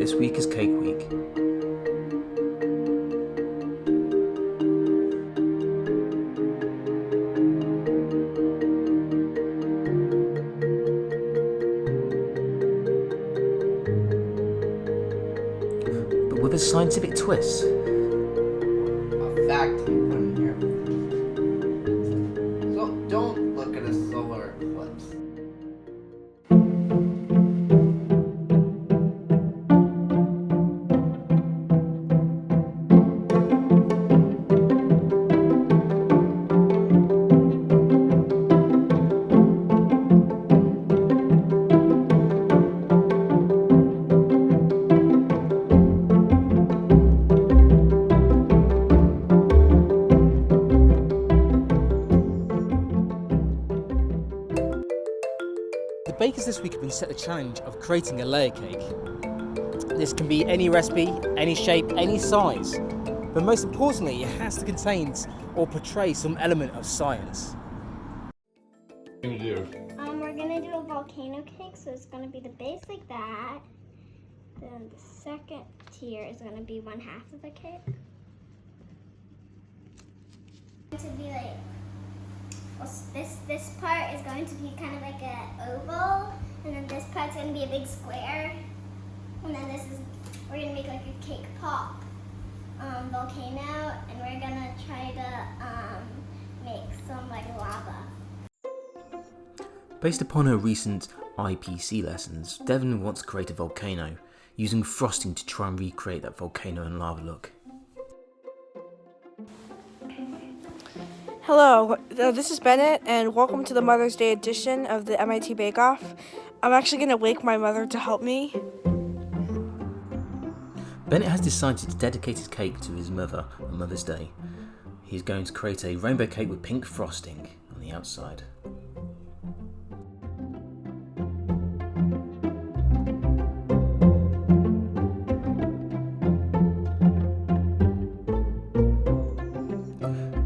This week is Cake Week. But with a scientific twist. A fact you wouldn't hear. So don't look at a solar eclipse. The bakers this week have been set the challenge of creating a layer cake. This can be any recipe, any shape, any size, but most importantly, it has to contain or portray some element of science. What are you gonna do? We're gonna do a volcano cake, so it's gonna be the base like that. Then the second tier is gonna be one half of the cake. To be like, well, this part is going to be kind of like an oval, and then this part's gonna be a big square, and then we're gonna make like a cake pop volcano, and we're gonna try to make some like lava. Based upon her recent IPC lessons, Devon wants to create a volcano, using frosting to try and recreate that volcano and lava look. Hello, this is Bennett, and welcome to the Mother's Day edition of the MIT Bake Off. I'm actually going to wake my mother to help me. Bennett has decided to dedicate his cake to his mother on Mother's Day. He's going to create a rainbow cake with pink frosting on the outside.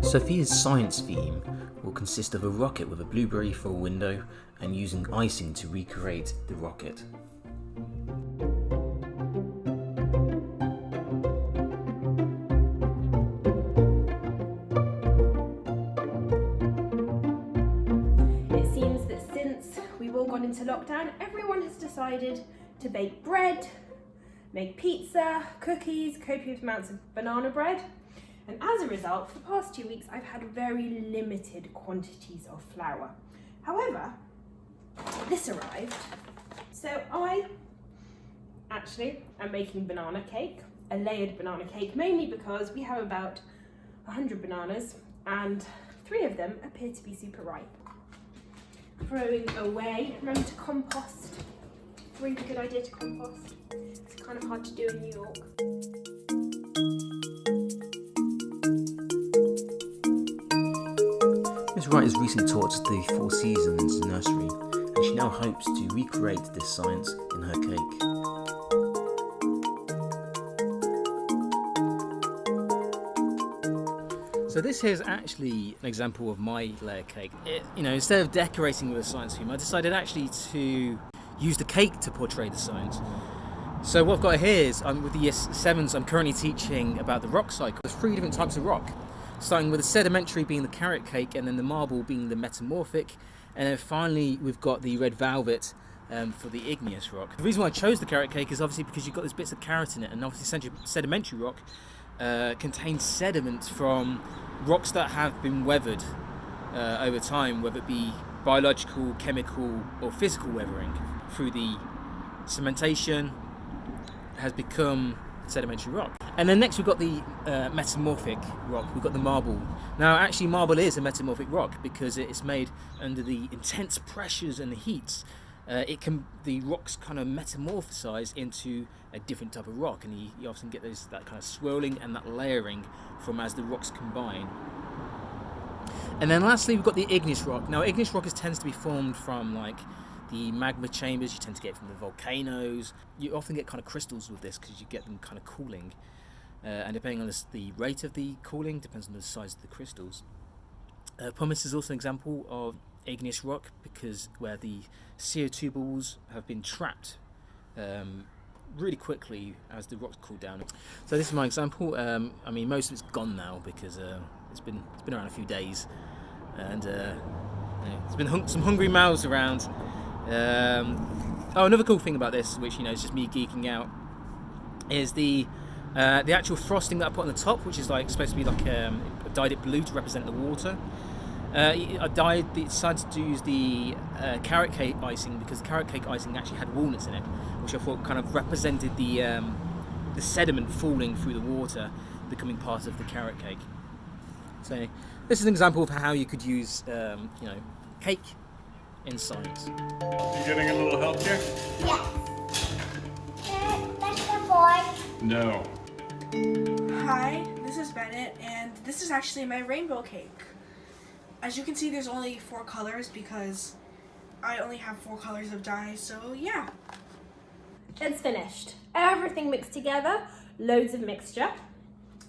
Sofia's science theme will consist of a rocket with a blueberry for a window and using icing to recreate the rocket. It seems that since we've all gone into lockdown, everyone has decided to bake bread, make pizza, cookies, copious amounts of banana bread. And as a result, for the past 2 weeks, I've had very limited quantities of flour. However, this arrived. So I actually am making banana cake, a layered banana cake, mainly because we have about 100 bananas and 3 of them appear to be super ripe. Throwing away, remember to compost. It's a really good idea to compost. It's kind of hard to do in New York. Wright has recently taught the Four Seasons nursery, and she now hopes to recreate this science in her cake. So this here is actually an example of my layer cake. Instead of decorating with a science theme, I decided actually to use the cake to portray the science. So what I've got here is, with the Year 7s, I'm currently teaching about the rock cycle. There's 3 different types of rock. Starting with the sedimentary being the carrot cake, and then the marble being the metamorphic, and then finally we've got the red velvet for the igneous rock. The reason why I chose the carrot cake is obviously because you've got those bits of carrot in it, and obviously sedimentary rock contains sediment from rocks that have been weathered over time, whether it be biological, chemical or physical weathering. Through the cementation has become sedimentary rock. And then next we've got the metamorphic rock, we've got the marble. Now actually marble is a metamorphic rock because it is made under the intense pressures and the heats. The rocks kind of metamorphosize into a different type of rock, and you often get that kind of swirling and that layering from as the rocks combine. And then lastly we've got the igneous rock. Now igneous rock tends to be formed from like the magma chambers, you tend to get from the volcanoes. You often get kind of crystals with this because you get them kind of cooling. And depending on the rate of the cooling, depends on the size of the crystals. Pumice is also an example of igneous rock because where the CO2 balls have been trapped really quickly as the rocks cool down. So this is my example. I mean, most of it's gone now because it's been around a few days, and there's been some hungry mouths around. Another cool thing about this, which is just me geeking out, is the actual frosting that I put on the top, which is supposed to be I dyed it blue to represent the water. I decided to use the carrot cake icing because the carrot cake icing actually had walnuts in it, which I thought kind of represented the sediment falling through the water, becoming part of the carrot cake. So this is an example of how you could use cake in science. You getting a little help here? Yes. That's the board. No. Hi, this is Bennett, and this is actually my rainbow cake. As you can see, there's only 4 colors because I only have 4 colors of dye, so yeah. It's finished. Everything mixed together, loads of mixture.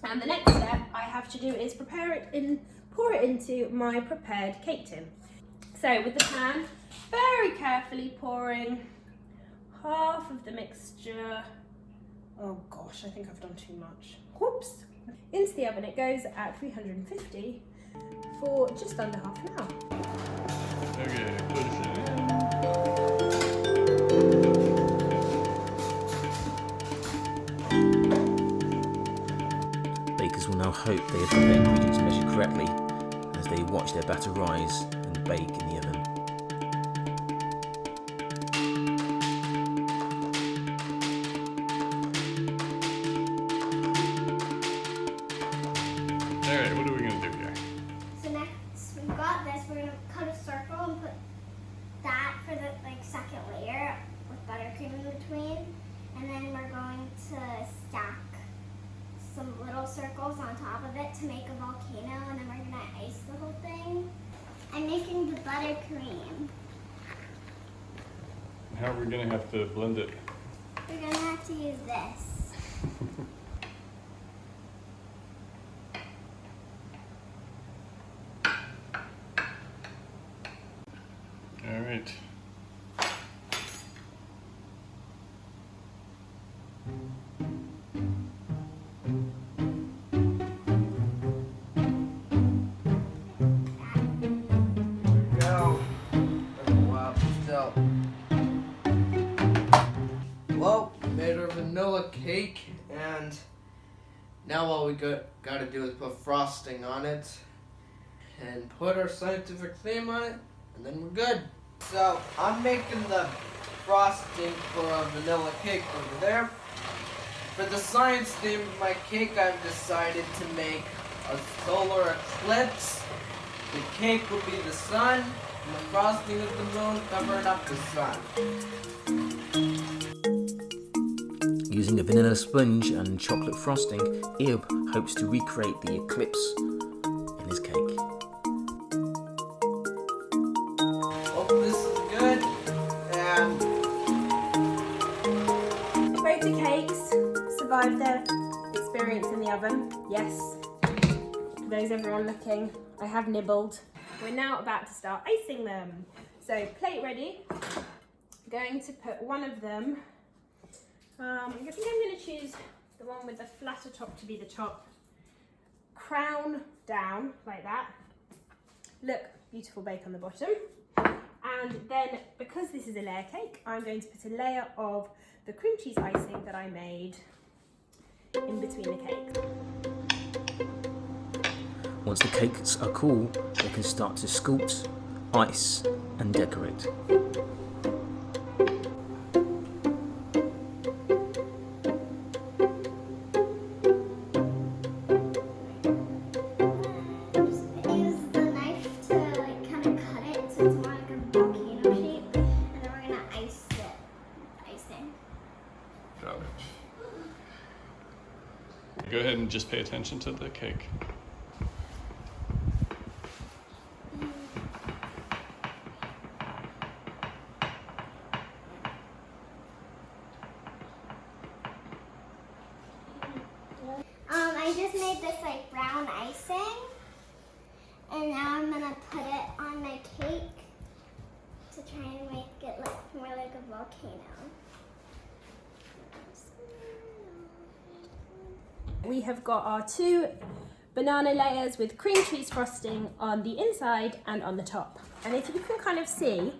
And the next step I have to do is pour it into my prepared cake tin. So with the pan, very carefully pouring half of the mixture. Oh gosh, I think I've done too much. Whoops. Into the oven it goes at 350 for just under half an hour. Okay, push it in. Bakers will now hope they have got their ingredients measured correctly as they watch their batter rise and bake in the oven. Alright, what are we going to do here? So next we've got this. We're gonna cut a circle and put that for the second layer with buttercream in between, and then we're going to stack some little circles on top of it to make a volcano, and then we're gonna ice the whole thing. I'm making the buttercream. How are we going to have to blend it? We're gonna have to use this. Alright. Go. Wow, still. Well, we made our vanilla cake, and now all we gotta do is put frosting on it and put our scientific theme on it, and then we're good. So I'm making the frosting for a vanilla cake over there. For the science theme of my cake, I've decided to make a solar eclipse. The cake will be the sun, and the frosting is the moon covering up the sun. Using a vanilla sponge and chocolate frosting, Ib hopes to recreate the eclipse in his cake. Hope this is good, and Both the cakes survived their experience in the oven. Yes. For those everyone looking, I have nibbled. We're now about to start icing them. So plate ready. I'm going to put one of them. I think I'm going to choose the one with the flatter top to be the top. Crown down like that. Look, beautiful bake on the bottom. And then, because this is a layer cake, I'm going to put a layer of the cream cheese icing that I made in between the cake. Once the cakes are cool, they can start to sculpt, ice, and decorate. Use the knife to kind of cut it so it's more like a volcano shape, and then we're gonna ice it. Icing. Got it. Go ahead and just pay attention to the cake. I just made this brown icing, and now I'm gonna put it on my cake to try and make it look more like a volcano. We have got our 2 banana layers with cream cheese frosting on the inside and on the top. And if you can kind of see,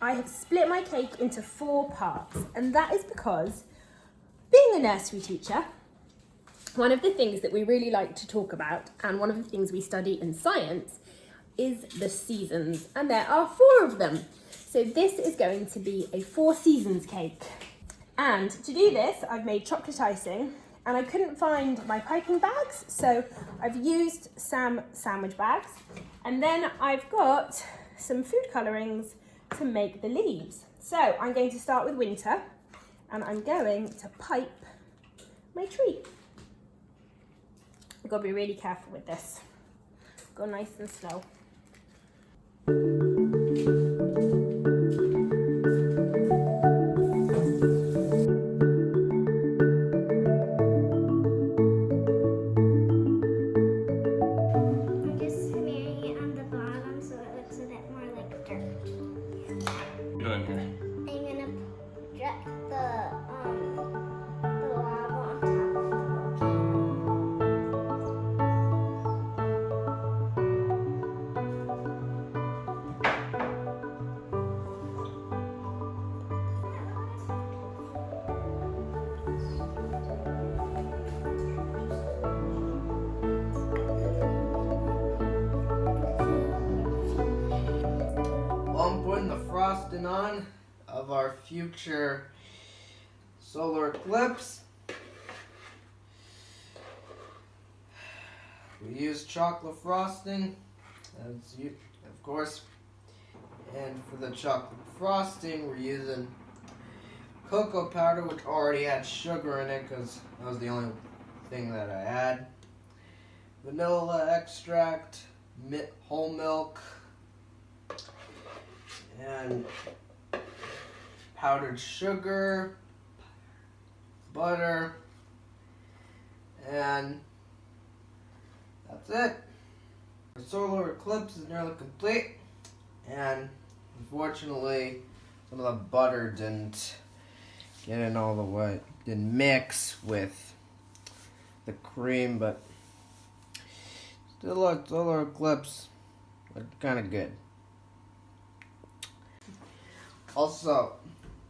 I have split my cake into 4 parts, and that is because, being a nursery teacher, one of the things that we really like to talk about, and one of the things we study in science, is the seasons, and there are 4 of them. So this is going to be a 4 seasons cake. And to do this, I've made chocolate icing, and I couldn't find my piping bags, so I've used some sandwich bags, and then I've got some food colourings to make the leaves. So I'm going to start with winter, and I'm going to pipe my tree. I've got to be really careful with this. Go nice and slow. I'm just smearing it on the bottom so it looks a bit more like dirt. What are you doing here? I'm gonna drop the lava on top of the Well, I'm putting the frosting on of our future solar eclipse. We use chocolate frosting, of course. And for the chocolate frosting, we're using cocoa powder, which already had sugar in it because that was the only thing that I had. Vanilla extract, whole milk, and powdered sugar, butter, and that's it. Our solar eclipse is nearly complete, and unfortunately some of the butter didn't get in all the way, didn't mix with the cream, but still our solar eclipse looked kind of good. Also,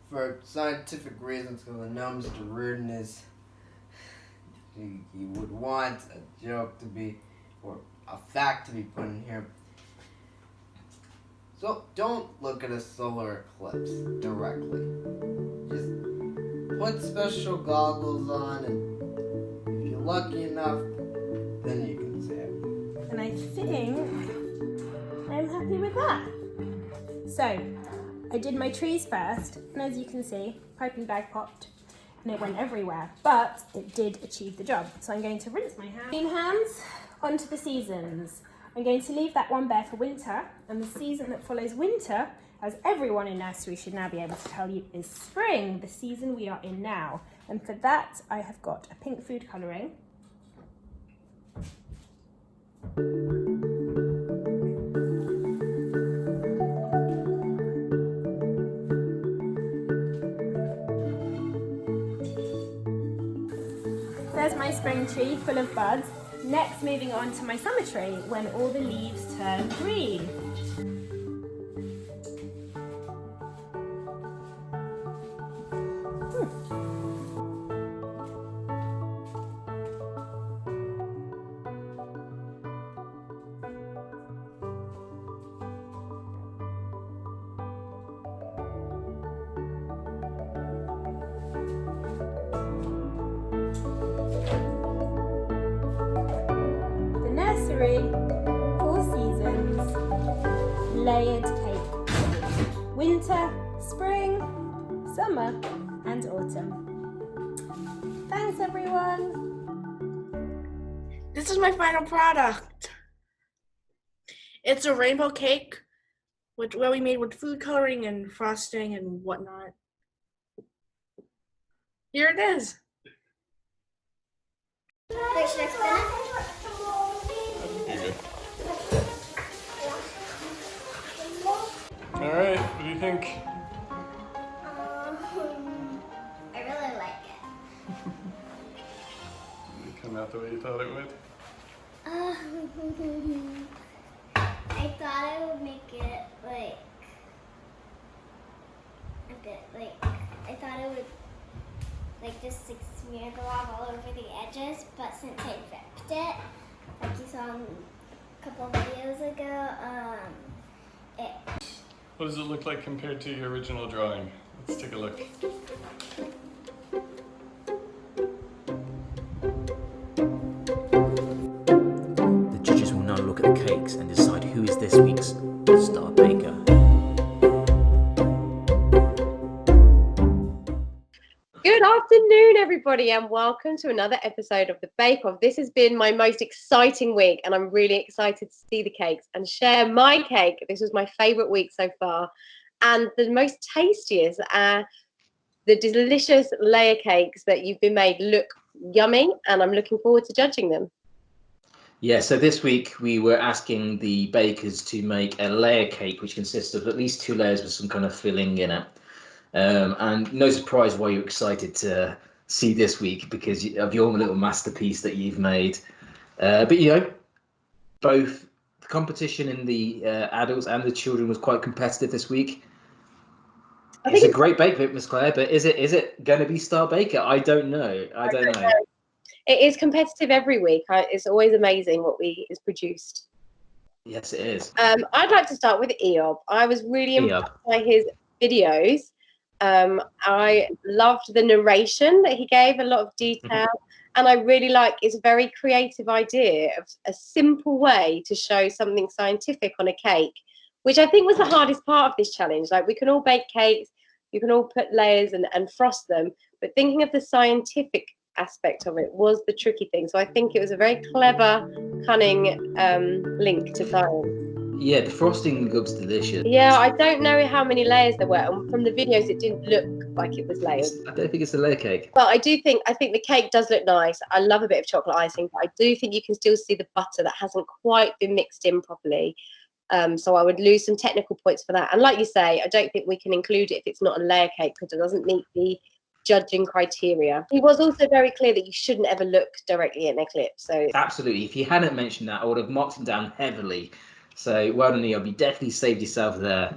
for scientific reasons, because I know Mr. Reardon is, he would want a joke to be, or a fact to be put in here. So don't look at a solar eclipse directly. Just put special goggles on, and if you're lucky enough, then you can see it. And I think I'm happy with that. So, I did my trees first, and as you can see, piping bag popped, and it went everywhere, but it did achieve the job. So I'm going to rinse my hands. Clean hands, onto the seasons. I'm going to leave that one bare for winter, and the season that follows winter, as everyone in nursery should now be able to tell you, is spring, the season we are in now. And for that, I have got a pink food colouring. There's my spring tree full of buds. Next, moving on to my summer tree when all the leaves turn green. Nursery, 4 seasons, layered cake. Winter, spring, summer, and autumn. Thanks, everyone. This is my final product. It's a rainbow cake, where we made with food coloring and frosting and whatnot. Here it is. Wait, should I spin it? You're good. All right, what do you think? I really like it. turn out the way you thought it would? I thought I would make it like a bit like I thought it would like just like smear the lava all over the edges, but since I ripped it, like you saw in a couple of videos ago, it. What does it look like compared to your original drawing? Let's take a look. The judges will now look at the cakes and decide who is this week's star baker. Good afternoon, everybody, and welcome to another episode of the Bake Off. This has been my most exciting week, and I'm really excited to see the cakes and share my cake. This was my favourite week so far, and the most tastiest are the delicious layer cakes that you've been made look yummy, and I'm looking forward to judging them. Yeah, so this week we were asking the bakers to make a layer cake which consists of at least 2 layers with some kind of filling in it. And no surprise why you're excited to see this week because of your little masterpiece that you've made. But you know, both the competition in the adults and the children was quite competitive this week. It's a great bake, Miss Clare, but is it going to be Star Baker? I don't know. I don't know. It is competitive every week. It's always amazing what is produced. Yes, it is. I'd like to start with Eob. I was really impressed by his videos. I loved the narration that he gave, a lot of detail, and I really like it's a very creative idea of a simple way to show something scientific on a cake, which I think was the hardest part of this challenge. Like, we can all bake cakes, you can all put layers and frost them, but thinking of the scientific aspect of it was the tricky thing. So I think it was a very clever, cunning link to science. Yeah, the frosting looks delicious. Yeah, I don't know how many layers there were. And from the videos, it didn't look like it was layers. I don't think it's a layer cake. But I think the cake does look nice. I love a bit of chocolate icing, but I do think you can still see the butter that hasn't quite been mixed in properly. So I would lose some technical points for that. And like you say, I don't think we can include it if it's not a layer cake because it doesn't meet the judging criteria. He was also very clear that you shouldn't ever look directly at an eclipse. So absolutely, if you hadn't mentioned that, I would have marked him down heavily. So well done, Eob. You definitely saved yourself there.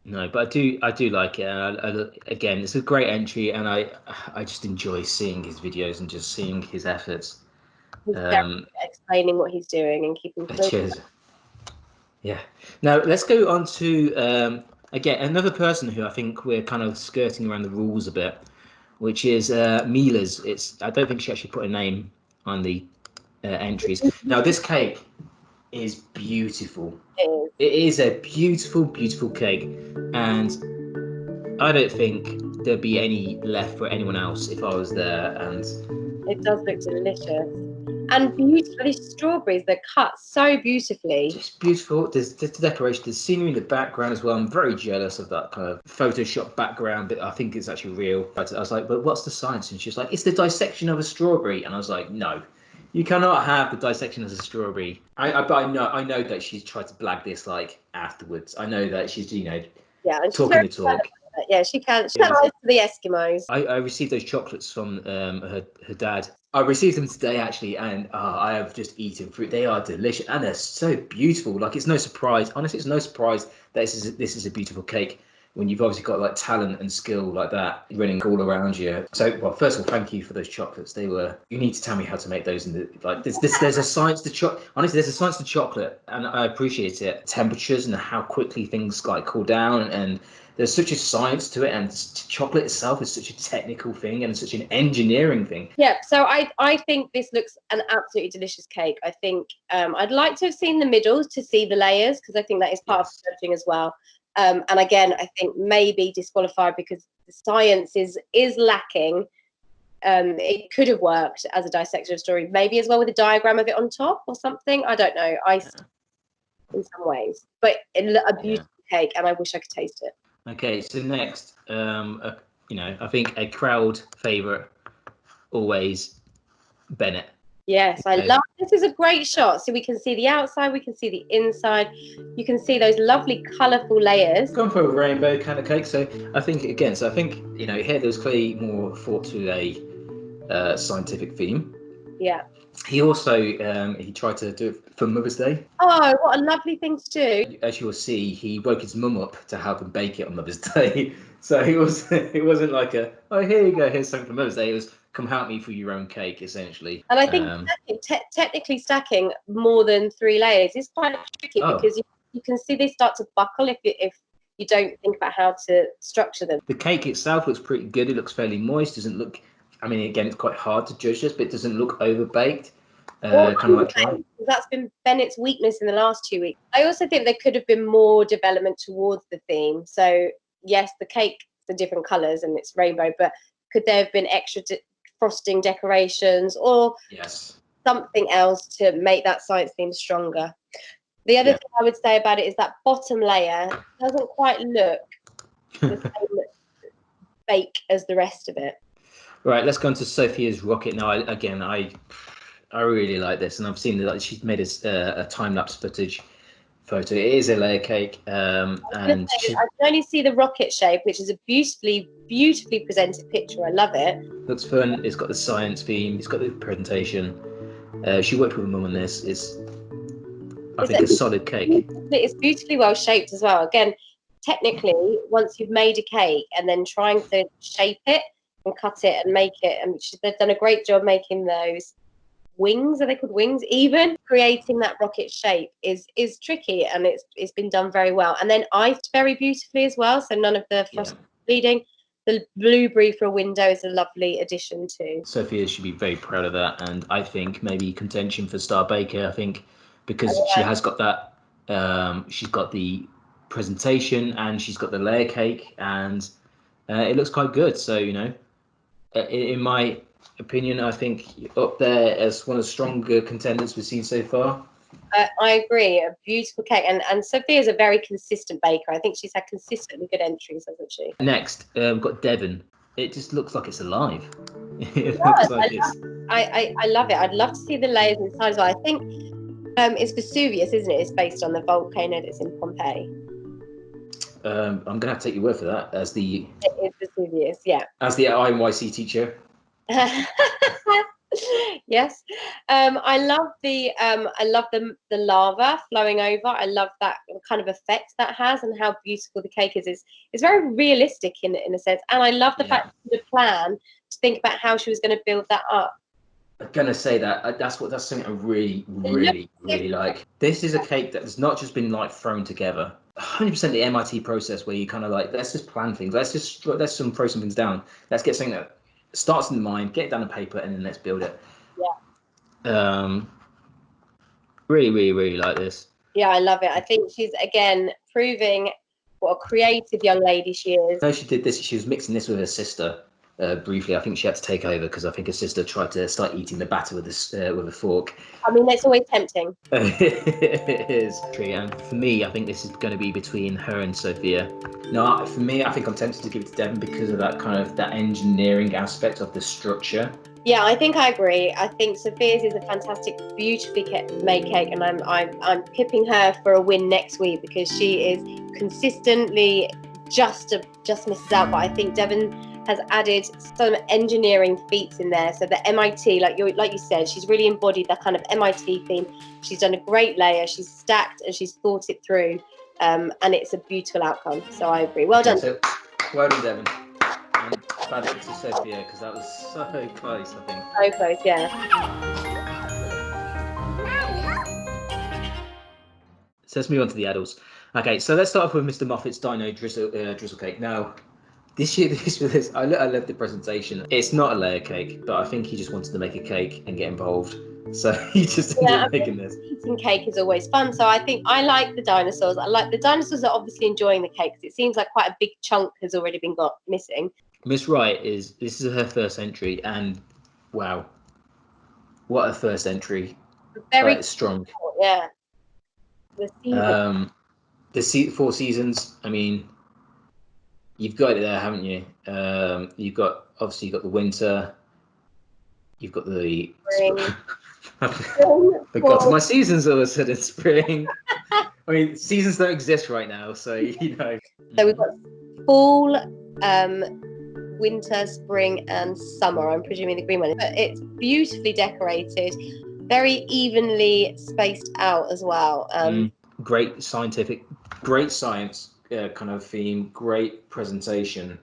No, but I do like it. And again, it's a great entry, and I just enjoy seeing his videos and just seeing his efforts. He's explaining what he's doing and keeping. Cheers. Yeah. Now let's go on to again another person who I think we're kind of skirting around the rules a bit, which is Mila's. I don't think she actually put a name on the entries. Now this cake is beautiful. It is a beautiful, beautiful cake, and I don't think there'd be any left for anyone else if I was there. And it does look delicious and beautiful. These strawberries, they're cut so beautifully. Just beautiful. There's the decoration, there's scenery in the background as well. I'm very jealous of that kind of Photoshop background, but I think it's actually real. But I was like, but what's the science? And she's like, it's the dissection of a strawberry. And I was like, no. You cannot have the dissection as a strawberry. But I know that she's tried to blag this like afterwards. I know that she's talking the talk. Yeah, she can. She lies to the Eskimos. I received those chocolates from her dad. I received them today actually, and I have just eaten fruit. They are delicious and they're so beautiful. Like, it's no surprise. Honestly, it's no surprise that this is a beautiful cake when you've obviously got like talent and skill like that running all around you. So, well, first of all, thank you for those chocolates. You need to tell me how to make those. There's a science to chocolate. Honestly, there's a science to chocolate, and I appreciate it. Temperatures and how quickly things like cool down, and there's such a science to it. And chocolate itself is such a technical thing and such an engineering thing. Yeah. So I think this looks an absolutely delicious cake. I think I'd like to have seen the middle to see the layers because I think that is part of the judging as well. And again, I think maybe disqualified because the science is lacking. It could have worked as a dissection of story, maybe as well with a diagram of it on top or something. I don't know. In some ways, but a beautiful cake, and I wish I could taste it. Okay, so next, I think a crowd favourite, always Bennett. Yes, I love this. Is a great shot. So we can see the outside, we can see the inside. You can see those lovely colourful layers. Gone for a rainbow kind of cake. So I think here there's clearly more thought to a scientific theme. Yeah. He also he tried to do it for Mother's Day. Oh, what a lovely thing to do. As you'll see, he woke his mum up to help him bake it on Mother's Day. So it wasn't like oh, here you go, here's something for Mother's Day. It was, come help me for your own cake, essentially. And I think technically stacking more than 3 layers is quite tricky because you can see they start to buckle if you don't think about how to structure them. The cake itself looks pretty good. It looks fairly moist. Doesn't look, I mean, again, it's quite hard to judge this, but it doesn't look overbaked. Kind of like dry. That's been Bennett's weakness in the last 2 weeks. I also think there could have been more development towards the theme. So yes, the cake, the different colours and it's rainbow, but could there have been extra frosting decorations or something else to make that science theme stronger? The other thing I would say about it is that bottom layer doesn't quite look the same fake as the rest of it. Right, let's go on to Sofia's rocket now. I really like this, and I've seen that she's made a time-lapse footage photo. It is a layer cake, and I can only see the rocket shape, which is a beautifully presented picture. I love it. Looks fun. It's got the science theme. It's got the presentation. She worked with her mum on this. I think a solid cake. It's beautifully well shaped as well. Again, technically, once you've made a cake and then trying to shape it and cut it and make it, and they've done a great job making those wings. Are they called wings? Even creating that rocket shape is tricky, and it's been done very well. And then iced very beautifully as well, so none of the frost bleeding. The blueberry for a window is a lovely addition too. Sofia should be very proud of that, and I think maybe contention for Star Baker. I think because she has got that, she's got the presentation and she's got the layer cake, and it looks quite good. So in my opinion, I think up there as one of the stronger contenders we've seen so far. I agree. A beautiful cake, and Sofia is a very consistent baker. I think she's had consistently good entries, hasn't she? Next, we've got Devon. It just looks like it's alive. It looks like I love it. I'd love to see the layers inside as well. I think it's Vesuvius, isn't it? It's based on the volcano that's in Pompeii. I'm gonna have to take your word for that. It is Vesuvius, yeah. As the IMYC teacher. Yes. I love the lava flowing over. I love that kind of effect that has, and how beautiful the cake is. It's very realistic in a sense, and I love the fact the plan to think about how she was going to build that up. I'm gonna say that that's something I really like. This is a cake that has not just been like thrown together. 100% the MIT process where you kind of like, let's just plan things. Let's throw some things down. Let's get something that starts in the mind, get it down on paper, and then let's build it. Yeah. Really like this. Yeah, I love it. I think she's again proving what a creative young lady she is. No, she did this. She was mixing this with her sister briefly. I think she had to take over because I think her sister tried to start eating the batter with a fork. I mean, that's always tempting. It is. And for me, I think this is going to be between her and Sofia. No, for me, I think I'm tempted to give it to Devon because of that engineering aspect of the structure. Yeah, I think I agree. I think Sofia's is a fantastic, beautifully made cake, and I'm pipping her for a win next week because she is consistently just misses out. But I think Devon has added some engineering feats in there. So the MIT, like you said, she's really embodied that kind of MIT theme. She's done a great layer. She's stacked and she's thought it through, and it's a beautiful outcome. So I agree. Well done. So, well done, Devon. And bad luck to Sofia because that was so close, I think. So close, yeah. So let's move on to the adults. Okay, so let's start off with Mr. Moffat's Dino drizzle cake. Now, I love the presentation. It's not a layer cake, but I think he just wanted to make a cake and get involved. So he just ended up making this. Eating cake is always fun. So I think I like the dinosaurs. The dinosaurs are obviously enjoying the cake because it seems like quite a big chunk has already been missing. Miss Wright this is her first entry, and wow, what a first entry! Very strong. Yeah. The 4 seasons. I mean, you've got it there, haven't you? You've got the winter. You've got the spring. I got my seasons all of a sudden spring. I mean, seasons don't exist right now, so So we've got fall, winter, spring, and summer. I'm presuming the green one. But it's beautifully decorated, very evenly spaced out as well. Great scientific, great science kind of theme, great presentation.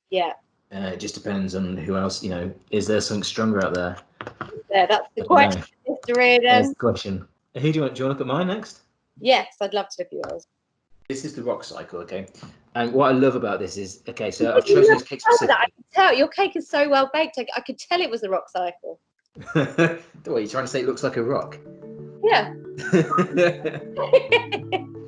Yeah. It just depends on who else, is there something stronger out there? Yeah, that's the question, Mr. Reardon. That's the question. Who do you want to look at mine next? Yes, I'd love to look at yours. This is the rock cycle, okay? And what I love about this is, okay, so I've chosen this cake specifically. I can tell your cake is so well baked. I could tell it was the rock cycle. What, you're trying to say it looks like a rock? Yeah.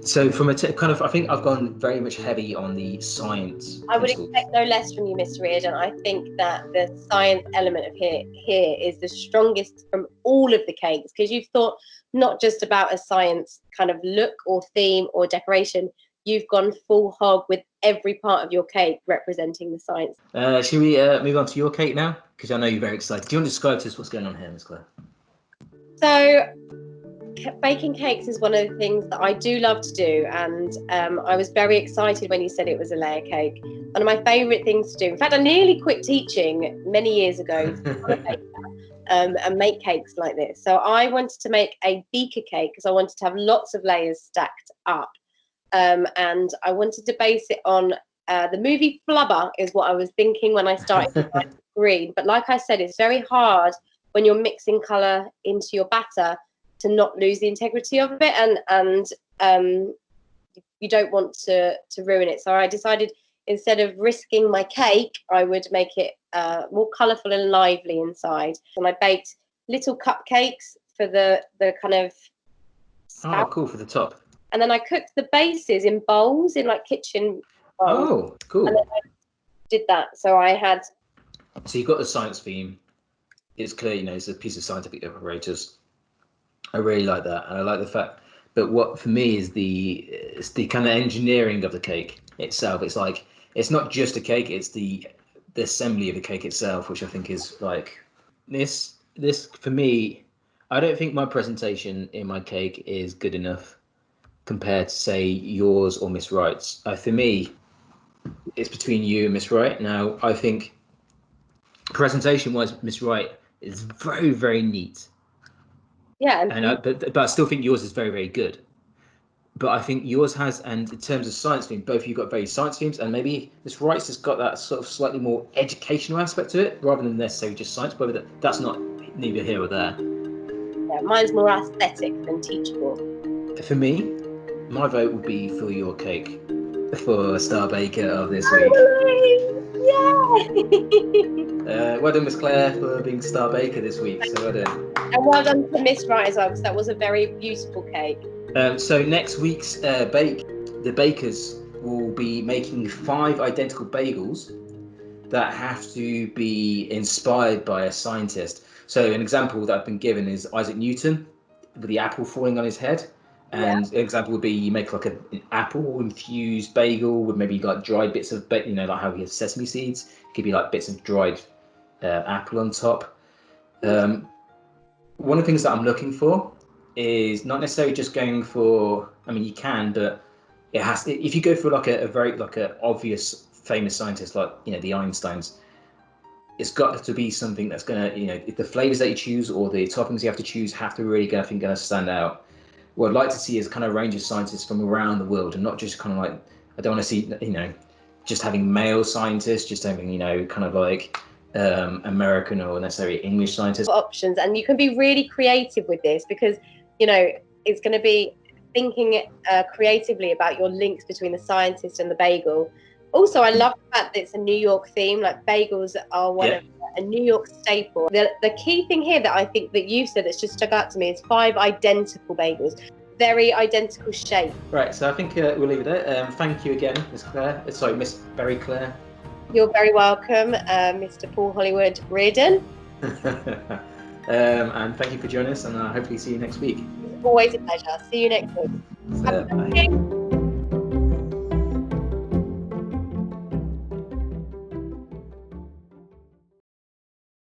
So from I think I've gone very much heavy on the science. I would expect no less from you, Mr. Reardon. I think that the science element of here is the strongest from all of the cakes, because you've thought not just about a science kind of look or theme or decoration. You've gone full hog with every part of your cake representing the science. Should we move on to your cake now? Because I know you're very excited. Do you want to describe to us what's going on here, Miss Clare? So, baking cakes is one of the things that I do love to do, and I was very excited when you said it was a layer cake. One of my favourite things to do. In fact, I nearly quit teaching many years ago to become a baker, and make cakes like this. So I wanted to make a beaker cake because I wanted to have lots of layers stacked up, and I wanted to base it on the movie Flubber is what I was thinking when I started with green. But like I said, it's very hard when you're mixing colour into your batter to not lose the integrity of it, and you don't want to ruin it. So I decided, instead of risking my cake, I would make it more colourful and lively inside. And I baked little cupcakes for the kind of spout. Oh, cool, for the top. And then I cooked the bases in bowls, in like kitchen bowls. Oh, cool. And then I did that. So I had... So you've got the science theme. It's clear, it's a piece of scientific apparatus. I really like that, and I like the fact. But what for me is it's the kind of engineering of the cake itself. It's like it's not just a cake; it's the assembly of the cake itself, which I think is like this. For me, I don't think my presentation in my cake is good enough compared to, say, yours or Miss Wright's. For me, it's between you and Miss Wright. Now, I think presentation-wise, Miss Wright is very, very neat. Yeah, but I still think yours is very, very good. But I think yours has, and in terms of science theme, both of you got very science themes, and maybe Miss Wright's has got that sort of slightly more educational aspect to it, rather than necessarily just science. But that's not neither here or there. Yeah, mine's more aesthetic than teachable. For me, my vote would be for your cake, for Star Baker of this week. Yeah. Well done, Miss Clare, for being Star Baker this week. So well done. And well done to Miss Wright as well, because that was a very beautiful cake. So next week's the bakers will be making 5 identical bagels that have to be inspired by a scientist. So an example that I've been given is Isaac Newton with the apple falling on his head. And an example would be you make like an apple infused bagel with maybe like dried bits of, like how we have sesame seeds. It could be like bits of dried apple on top. One of the things that I'm looking for is not necessarily just going for, you can, but it has to, if you go for like a very like a obvious famous scientist like the Einsteins, it's got to be something that's gonna if the flavors that you choose or the toppings you have to choose have to really gonna stand out. What I'd like to see is a kind of range of scientists from around the world, and not just kind of like, I don't want to see just having male scientists, just having kind of like American or necessarily English scientists. Options, and you can be really creative with this, because it's going to be thinking creatively about your links between the scientist and the bagel. Also, I love the fact that it's a New York theme. Like, bagels are one of a New York staple. The key thing here that I think that you said that's just stuck out to me is 5 identical bagels, very identical shape. Right, so I think we'll leave it there. Thank you again, Miss Clare. Sorry, Miss Berry Clare. You're very welcome, Mr. Paul Hollywood Reardon. And thank you for joining us, and I'll hopefully see you next week. Always a pleasure. See you next week. Bye.